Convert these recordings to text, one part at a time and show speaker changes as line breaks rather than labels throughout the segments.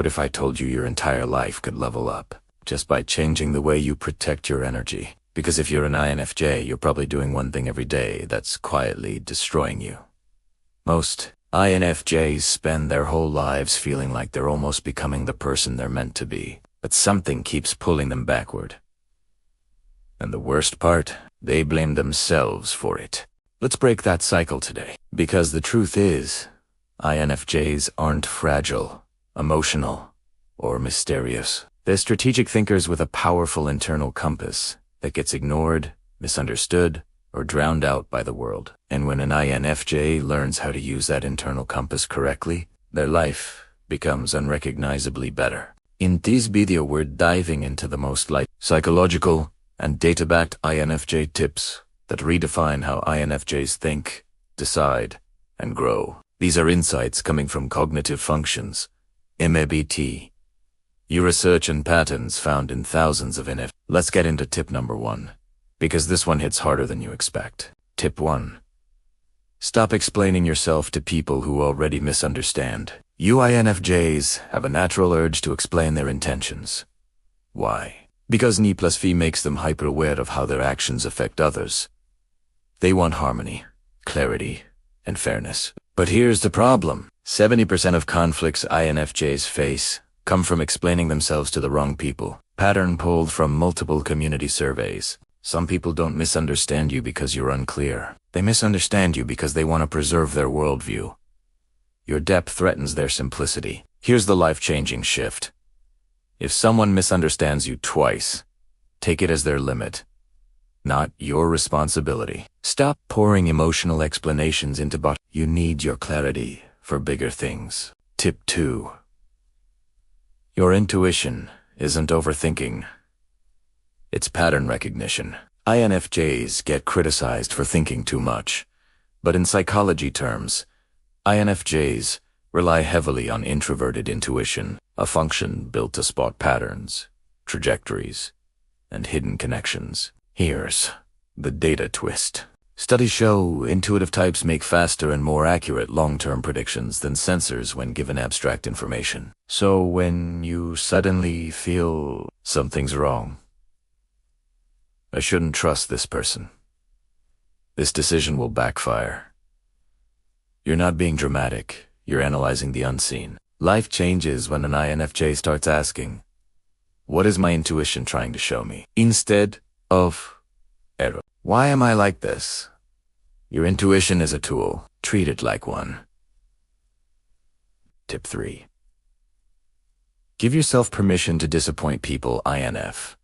What if I told you your entire life could level up just by changing the way you protect your energy? Because if you're an INFJ, you're probably doing one thing every day that's quietly destroying you. Most INFJs spend their whole lives feeling like they're almost becoming the person they're meant to be, but something keeps pulling them backward. And the worst part, they blame themselves for it. Let's break that cycle today, because the truth is, INFJs aren't fragile, emotional, or mysterious. They're strategic thinkers with a powerful internal compass that gets ignored, misunderstood, or drowned out by the world. And when an INFJ learns how to use that internal compass correctly, their life becomes unrecognizably better. In this video, we're diving into the most psychological and data-backed INFJ tips that redefine how INFJs think, decide, and grow. These are insights coming from cognitive functions, MBT, research and patterns found in thousands of INFJs. Let's get into tip number 1, because this one hits harder than you expect. Tip 1. Stop explaining yourself to people who already misunderstand. You INFJs have a natural urge to explain their intentions. Why? Because INFJ makes them hyper-aware of how their actions affect others. They want harmony, clarity, and fairness. But here's the problem. 70% of conflicts INFJs face come from explaining themselves to the wrong people. Pattern pulled from multiple community surveys. Some people don't misunderstand you because you're unclear. They misunderstand you because they want to preserve their worldview. Your depth threatens their simplicity. Here's the life-changing shift. If someone misunderstands you twice, take it as their limit, not your responsibility. Stop pouring emotional explanations into You need your clarity for bigger things. Tip 2. Your intuition isn't overthinking. It's pattern recognition. INFJs get criticized for thinking too much, but in psychology terms, INFJs rely heavily on introverted intuition, a function built to spot patterns, trajectories, and hidden connections. Here's the data twist. Studies show intuitive types make faster and more accurate long-term predictions than sensors when given abstract information. So when you suddenly feel something's wrong, I shouldn't trust this person, this decision will backfire. You're not being dramatic, you're analyzing the unseen. Life changes when an INFJ starts asking, what is my intuition trying to show me? Instead of, error. Why am I like this? Your intuition is a tool. Treat it like one. Tip 3. Give yourself permission to disappoint people. INFJs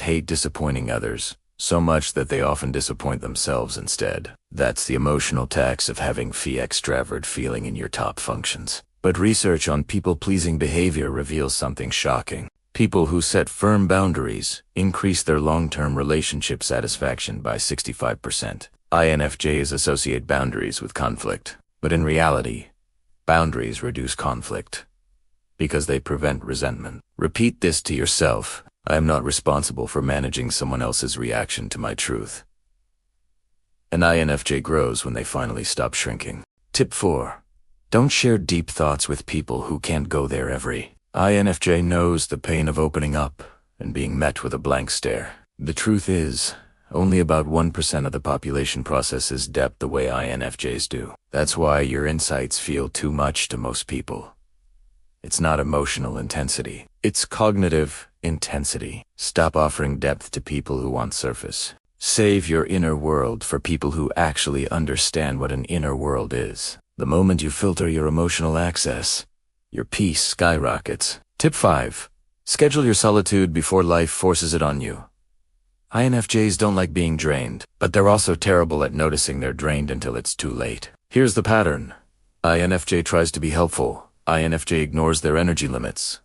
hate disappointing others, so much that they often disappoint themselves instead. That's the emotional tax of having extravert feeling in your top functions. But research on people-pleasing behavior reveals something shocking. People who set firm boundaries increase their long-term relationship satisfaction by 65%. INFJs associate boundaries with conflict, but in reality, boundaries reduce conflict because they prevent resentment. Repeat this to yourself. I am not responsible for managing someone else's reaction to my truth. An INFJ grows when they finally stop shrinking. Tip 4. Don't share deep thoughts with people who can't go there. Every INFJ knows the pain of opening up and being met with a blank stare. The truth is, only about 1% of the population processes depth the way INFJs do. That's why your insights feel too much to most people. It's not emotional intensity. It's cognitive intensity. Stop offering depth to people who want surface. Save your inner world for people who actually understand what an inner world is. The moment you filter your emotional access, your peace skyrockets. Tip 5. Schedule your solitude before life forces it on you. INFJs don't like being drained, but they're also terrible at noticing they're drained until it's too late. Here's the pattern. INFJ tries to be helpful. INFJ ignores their energy limits.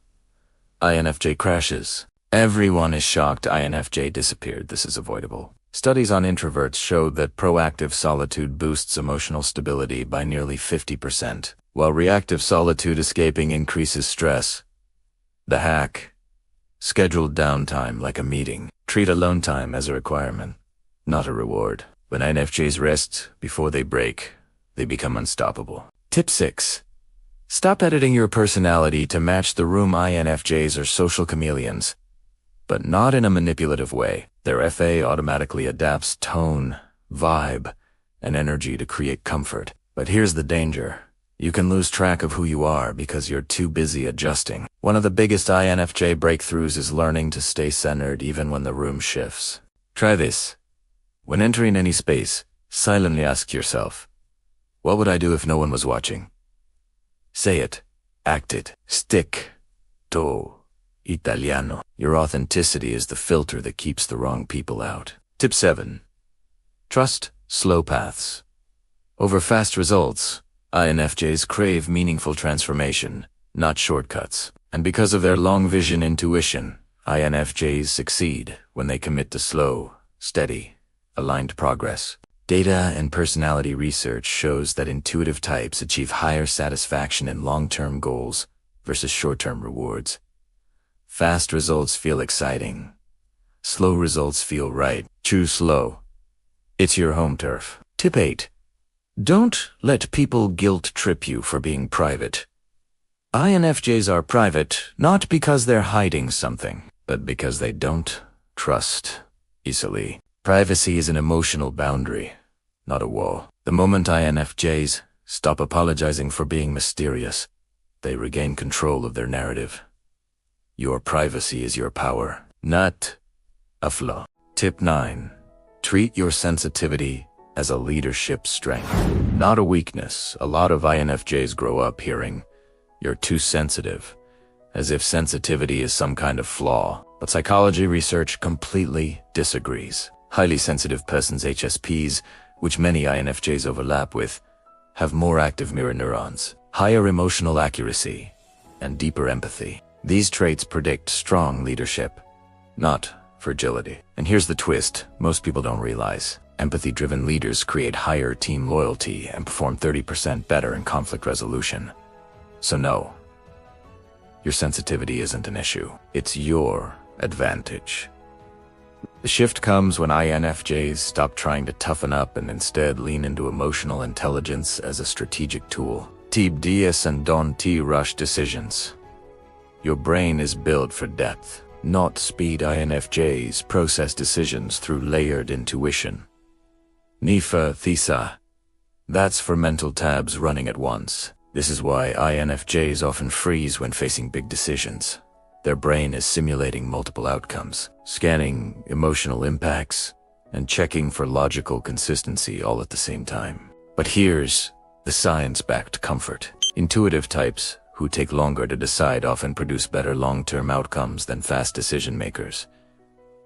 INFJ crashes. Everyone is shocked INFJ disappeared. This is avoidable. Studies on introverts showed that proactive solitude boosts emotional stability by nearly 50%, while reactive solitude escaping increases stress. The hack: scheduled downtime like a meeting. Treat alone time as a requirement, not a reward. When INFJs rest before they break, they become unstoppable. Tip 6. Stop editing your personality to match the room. INFJs are social chameleons, but not in a manipulative way. Their FA automatically adapts tone, vibe, and energy to create comfort. But here's the danger. You can lose track of who you are because you're too busy adjusting. One of the biggest INFJ breakthroughs is learning to stay centered even when the room shifts. Try this. When entering any space, silently ask yourself, what would I do if no one was watching? Say it. Act it. Stick to Italiano. Your authenticity is the filter that keeps the wrong people out. Tip 7. Trust slow paths. Over fast results, INFJs crave meaningful transformation, not shortcuts. And because of their long vision intuition, INFJs succeed when they commit to slow, steady, aligned progress. Data and personality research shows that intuitive types achieve higher satisfaction in long-term goals versus short-term rewards. Fast results feel exciting. Slow results feel right. Choose slow. It's your home turf. Tip 8. Don't let people guilt trip you for being private. INFJs are private not because they're hiding something, but because they don't trust easily. Privacy is an emotional boundary, not a wall. The moment INFJs stop apologizing for being mysterious, they regain control of their narrative. Your privacy is your power, not a flaw. Tip 9. Treat your sensitivity as a leadership strength, not a weakness. A lot of INFJs grow up hearing, "You're too sensitive," as if sensitivity is some kind of flaw. But psychology research completely disagrees. Highly sensitive persons, HSPs, which many INFJs overlap with, have more active mirror neurons, higher emotional accuracy, and deeper empathy. These traits predict strong leadership, not fragility. And here's the twist most people don't realize. Empathy-driven leaders create higher team loyalty and perform 30% better in conflict resolution. So no, your sensitivity isn't an issue. It's your advantage. The shift comes when INFJs stop trying to toughen up and instead lean into emotional intelligence as a strategic tool. Tip 10 and don't rush decisions. Your brain is built for depth, not speed. INFJs process decisions through layered intuition. Nifa Thisa. That's for mental tabs running at once. This is why INFJs often freeze when facing big decisions. Their brain is simulating multiple outcomes, scanning emotional impacts, and checking for logical consistency all at the same time. But here's the science-backed comfort. Intuitive types who take longer to decide often produce better long-term outcomes than fast decision makers.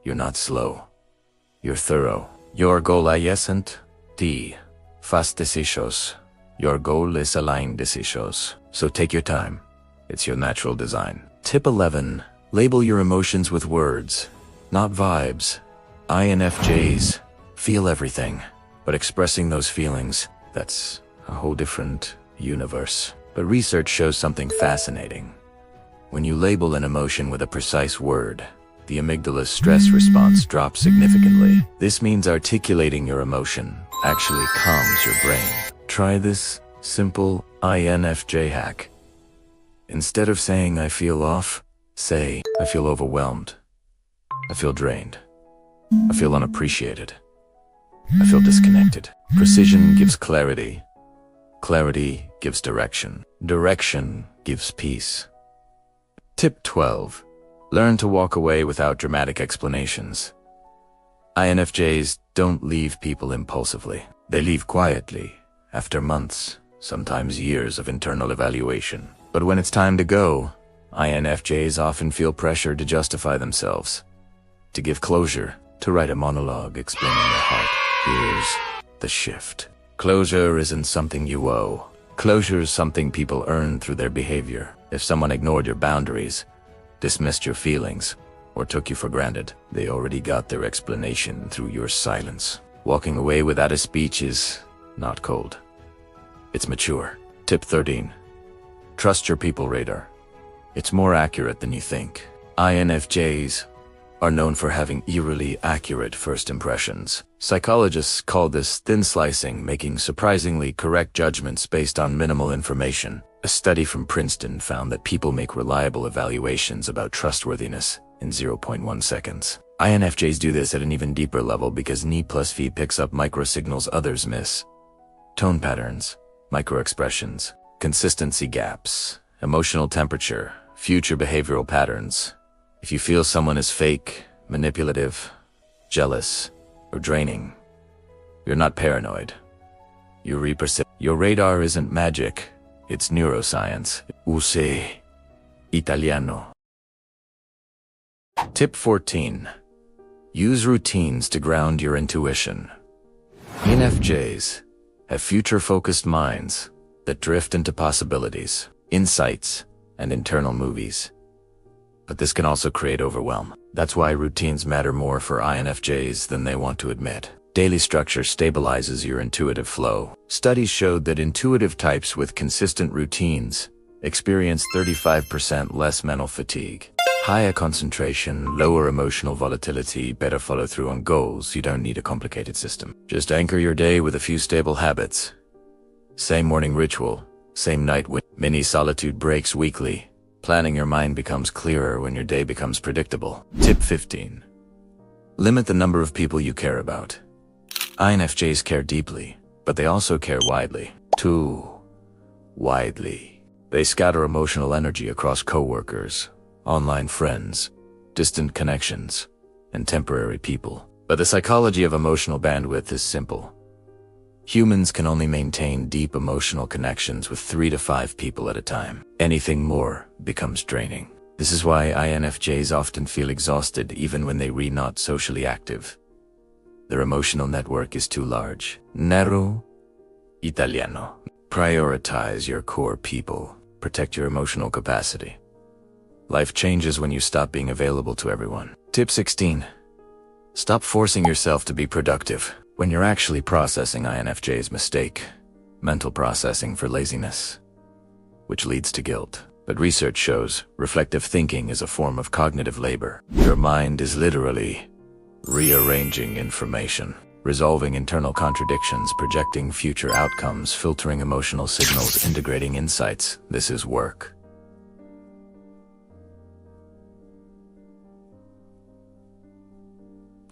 You're not slow. You're thorough. Your goal isn't fast decisions. Your goal is aligned decisions. So take your time. It's your natural design. Tip 11. Label your emotions with words, not vibes. INFJs feel everything, but expressing those feelings, that's a whole different universe. But research shows something fascinating. When you label an emotion with a precise word, the amygdala's stress response drops significantly. This means articulating your emotion actually calms your brain. Try this simple INFJ hack. Instead of saying "I feel off," say "I feel overwhelmed. I feel drained. I feel unappreciated. I feel disconnected." Precision gives clarity. Clarity gives direction. Direction gives peace. Tip 12. Learn to walk away without dramatic explanations. INFJs don't leave people impulsively. They leave quietly, after months, sometimes years of internal evaluation. But when it's time to go, INFJs often feel pressure to justify themselves, to give closure, to write a monologue explaining their heart. Here's the shift. Closure isn't something you owe. Closure is something people earn through their behavior. If someone ignored your boundaries, dismissed your feelings, or took you for granted, they already got their explanation through your silence. Walking away without a speech is not cold. It's mature. Tip 13. Trust your people radar. It's more accurate than you think. INFJs are known for having eerily accurate first impressions. Psychologists call this thin slicing, making surprisingly correct judgments based on minimal information. A study from Princeton found that people make reliable evaluations about trustworthiness in 0.1 seconds. INFJs do this at an even deeper level because Ni plus V picks up microsignals others miss. Tone patterns, microexpressions, consistency gaps, emotional temperature, future behavioral patterns. If you feel someone is fake, manipulative, jealous, or draining, you're not paranoid. You reperceive. Your radar isn't magic, it's neuroscience. Use Italiano. Tip 14. Use routines to ground your intuition. INFJs have future-focused minds that drift into possibilities, insights, and internal movies. But this can also create overwhelm. That's why routines matter more for INFJs than they want to admit. Daily structure stabilizes your intuitive flow. Studies showed that intuitive types with consistent routines experience 35% less mental fatigue. Higher concentration, lower emotional volatility, better follow-through on goals. You don't need a complicated system. Just anchor your day with a few stable habits. Same morning ritual, same night mini solitude breaks weekly. Planning your mind becomes clearer when your day becomes predictable. Tip 15. Limit the number of people you care about. INFJs care deeply, but they also care widely. Too widely. They scatter emotional energy across coworkers, online friends, distant connections, and temporary people. But the psychology of emotional bandwidth is simple. Humans can only maintain deep emotional connections with 3 to 5 people at a time. Anything more becomes draining. This is why INFJs often feel exhausted even when they are not socially active. Their emotional network is too large. Nero Italiano. Prioritize your core people. Protect your emotional capacity. Life changes when you stop being available to everyone. Tip 16. Stop forcing yourself to be productive when you're actually processing. INFJ's mistake. Mental processing for laziness, which leads to guilt. But research shows reflective thinking is a form of cognitive labor. Your mind is literally rearranging information, resolving internal contradictions, projecting future outcomes, filtering emotional signals, integrating insights. This is work.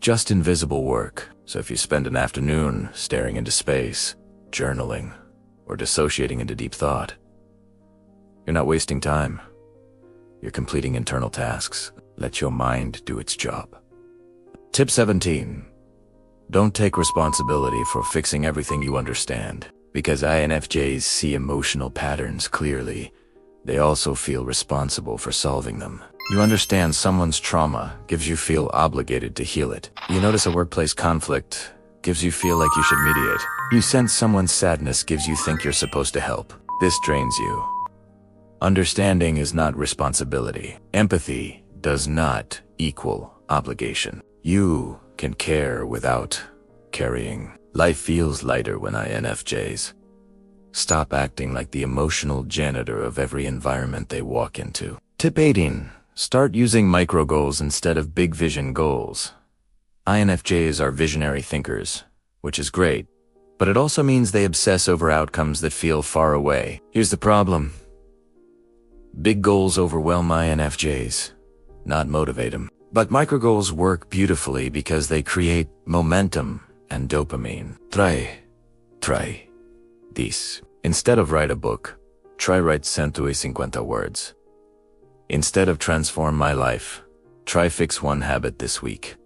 Just invisible work. So if you spend an afternoon staring into space, journaling, or dissociating into deep thought, you're not wasting time. You're completing internal tasks. Let your mind do its job. Tip 17. Don't take responsibility for fixing everything you understand. Because INFJs see emotional patterns clearly, they also feel responsible for solving them. You understand someone's trauma, gives you feel obligated to heal it. You notice a workplace conflict, gives you feel like you should mediate. You sense someone's sadness, gives you think you're supposed to help. This drains you. Understanding is not responsibility. Empathy does not equal obligation. You can care without carrying. Life feels lighter when INFJs stop acting like the emotional janitor of every environment they walk into. Tip 18. Start using micro goals instead of big vision goals. INFJs are visionary thinkers, which is great, but it also means they obsess over outcomes that feel far away. Here's the problem. Big goals overwhelm INFJs, not motivate them. But micro goals work beautifully because they create momentum and dopamine. Try this. Instead of write a book, try write 150 words. Instead of transform my life, try fix one habit this week.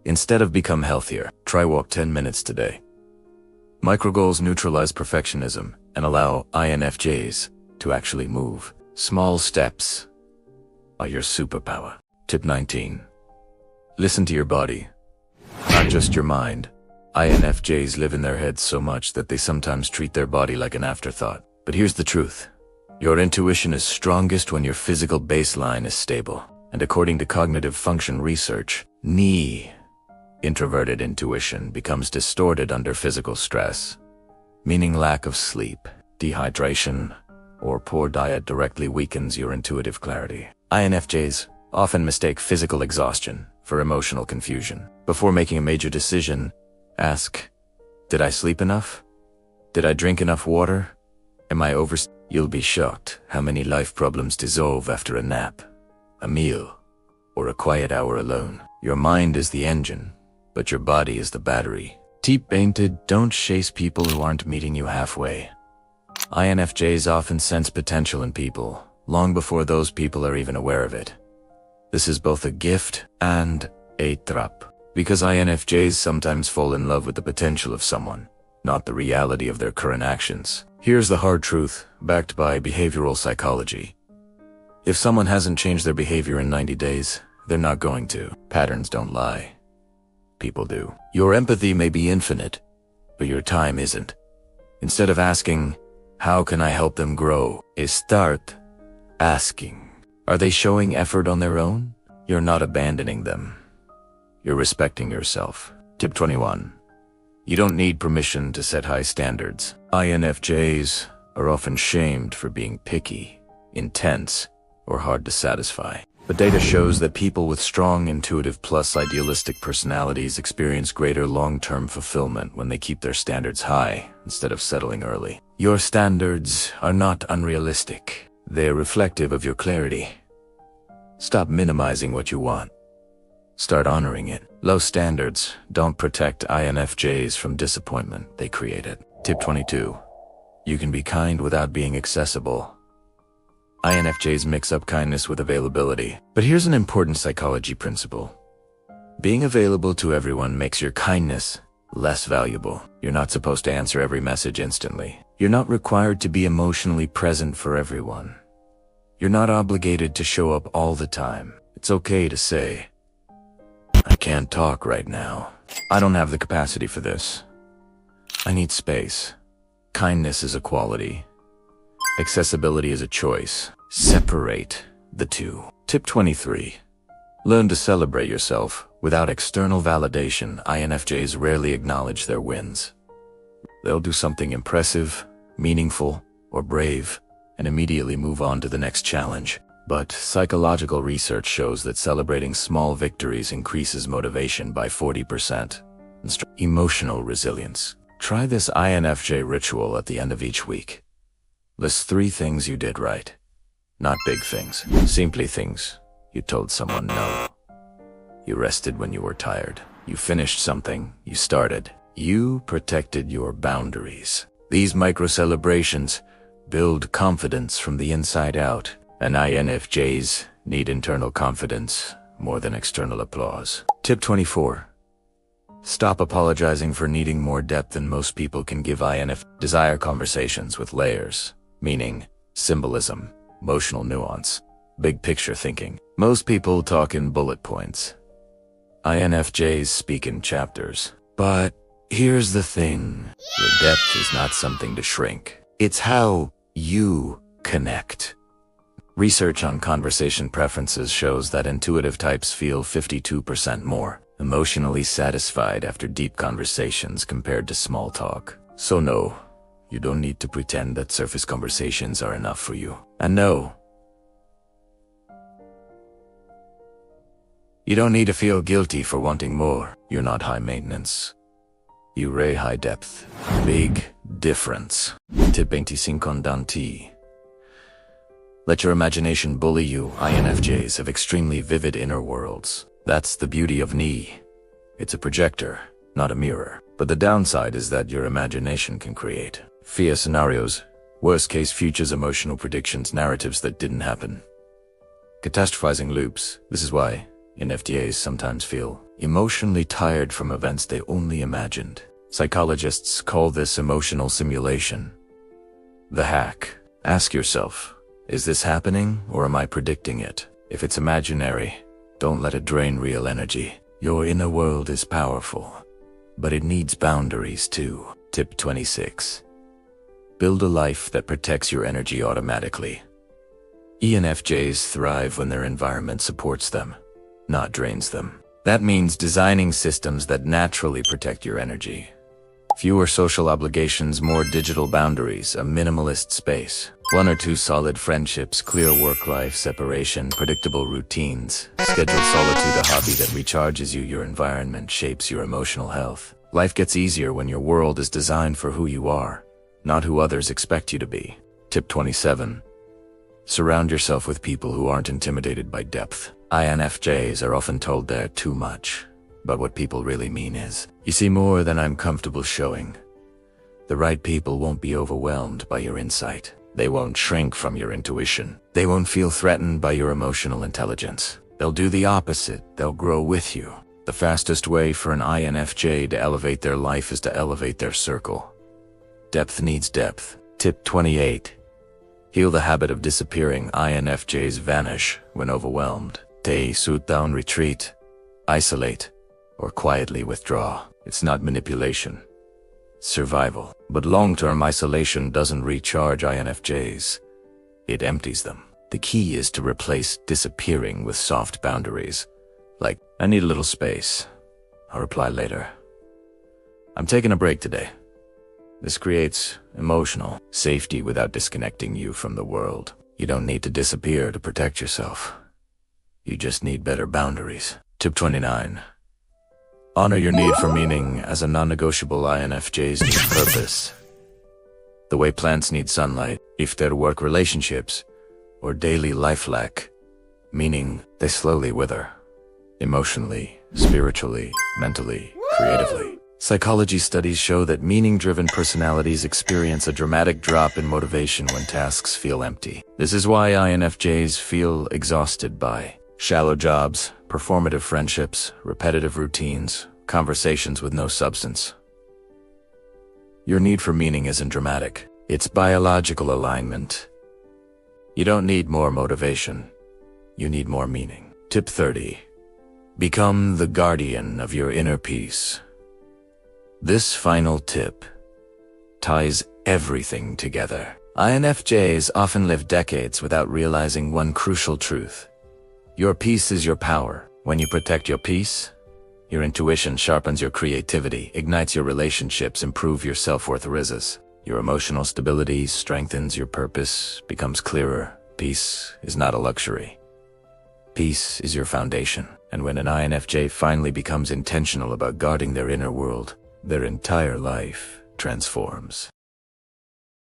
Instead of become healthier, try walk 10 minutes today. Micro goals neutralize perfectionism and allow INFJs to actually move. Small steps are your superpower. Tip 19. Listen to your body, not just your mind. INFJs live in their heads so much that they sometimes treat their body like an afterthought. But here's the truth. Your intuition is strongest when your physical baseline is stable. And according to cognitive function research, introverted intuition becomes distorted under physical stress, meaning lack of sleep, dehydration, or poor diet directly weakens your intuitive clarity. INFJs often mistake physical exhaustion for emotional confusion. Before making a major decision, ask, did I sleep enough? Did I drink enough water? Am I over? You'll be shocked how many life problems dissolve after a nap, a meal, or a quiet hour alone. Your mind is the engine, but your body is the battery. Tip painted, don't chase people who aren't meeting you halfway. INFJs often sense potential in people, long before those people are even aware of it. This is both a gift and a trap, because INFJs sometimes fall in love with the potential of someone, not the reality of their current actions. Here's the hard truth, backed by behavioral psychology. If someone hasn't changed their behavior in 90 days, they're not going to. Patterns don't lie. People do. Your empathy may be infinite, but your time isn't. Instead of asking, how can I help them grow? Start asking, are they showing effort on their own? You're not abandoning them. You're respecting yourself. Tip 21. You don't need permission to set high standards. INFJs are often shamed for being picky, intense, or hard to satisfy. But data shows that people with strong intuitive plus idealistic personalities experience greater long-term fulfillment when they keep their standards high instead of settling early. Your standards are not unrealistic. They're reflective of your clarity. Stop minimizing what you want. Start honoring it. Low standards don't protect INFJs from disappointment, they create it. Tip 22. You can be kind without being accessible. INFJs mix up kindness with availability. But here's an important psychology principle. Being available to everyone makes your kindness less valuable. You're not supposed to answer every message instantly. You're not required to be emotionally present for everyone. You're not obligated to show up all the time. It's okay to say, I can't talk right now. I don't have the capacity for this. I need space. Kindness is a quality. Accessibility is a choice. Separate the two. Tip 23. Learn to celebrate yourself. Without external validation, INFJs rarely acknowledge their wins. They'll do something impressive, meaningful, or brave, and immediately move on to the next challenge. But psychological research shows that celebrating small victories increases motivation by 40%. Emotional resilience. Try this INFJ ritual at the end of each week. List 3 things you did right. Not big things, simply things. You told someone no. You rested when you were tired. You finished something you started. You protected your boundaries. These micro-celebrations build confidence from the inside out. And INFJs need internal confidence more than external applause. Tip 24. Stop apologizing for needing more depth than most people can give. Desire conversations with layers, meaning, symbolism, emotional nuance, big picture thinking. Most people talk in bullet points. INFJs speak in chapters. But here's the thing. Your depth is not something to shrink. It's how you connect. Research on conversation preferences shows that intuitive types feel 52% more emotionally satisfied after deep conversations compared to small talk. So no, you don't need to pretend that surface conversations are enough for you. And no, you don't need to feel guilty for wanting more. You're not high maintenance. You ray high depth. Big difference. Tip 25 Dante. Let your imagination bully you. INFJs have extremely vivid inner worlds. That's the beauty of Ni. It's a projector, not a mirror. But the downside is that your imagination can create fear scenarios, worst-case futures, emotional predictions, narratives that didn't happen. Catastrophizing loops. This is why INFJs sometimes feel emotionally tired from events they only imagined. Psychologists call this emotional simulation. The hack. Ask yourself, is this happening or am I predicting it? If it's imaginary, don't let it drain real energy. Your inner world is powerful, but it needs boundaries too. Tip 26. Build a life that protects your energy automatically. INFJs thrive when their environment supports them, not drains them. That means designing systems that naturally protect your energy. Fewer social obligations, more digital boundaries, a minimalist space. 1 or 2 solid friendships, clear work-life separation, predictable routines. Schedule solitude, a hobby that recharges you. Your environment shapes your emotional health. Life gets easier when your world is designed for who you are, not who others expect you to be. Tip 27. Surround yourself with people who aren't intimidated by depth. INFJs are often told they're too much, but what people really mean is, you see more than I'm comfortable showing. The right people won't be overwhelmed by your insight. They won't shrink from your intuition. They won't feel threatened by your emotional intelligence. They'll do the opposite. They'll grow with you. The fastest way for an INFJ to elevate their life is to elevate their circle. Depth needs depth. Tip 28. Heal the habit of disappearing. INFJs vanish when overwhelmed. They suit down, retreat, isolate, or quietly withdraw. It's not manipulation. Survival. But long-term isolation doesn't recharge INFJs. It empties them. The key is to replace disappearing with soft boundaries. Like, I need a little space. I'll reply later. I'm taking a break today. This creates emotional safety without disconnecting you from the world. You don't need to disappear to protect yourself. You just need better boundaries. Tip 29. Honor your need for meaning. As a non-negotiable, INFJs need purpose. The way plants need sunlight, if their work relationships, or daily life lack meaning, they slowly wither. Emotionally, spiritually, mentally, creatively. Psychology studies show that meaning-driven personalities experience a dramatic drop in motivation when tasks feel empty. This is why INFJs feel exhausted by shallow jobs, performative friendships, repetitive routines, conversations with no substance. Your need for meaning isn't dramatic. It's biological alignment. You don't need more motivation. You need more meaning. Tip 30. Become the guardian of your inner peace. This final tip ties everything together. INFJs often live decades without realizing one crucial truth. Your peace is your power. When you protect your peace, your intuition sharpens your creativity, ignites your relationships, improves your self-worth, rises. Your emotional stability strengthens your purpose, becomes clearer. Peace is not a luxury. Peace is your foundation. And when an INFJ finally becomes intentional about guarding their inner world, their entire life transforms.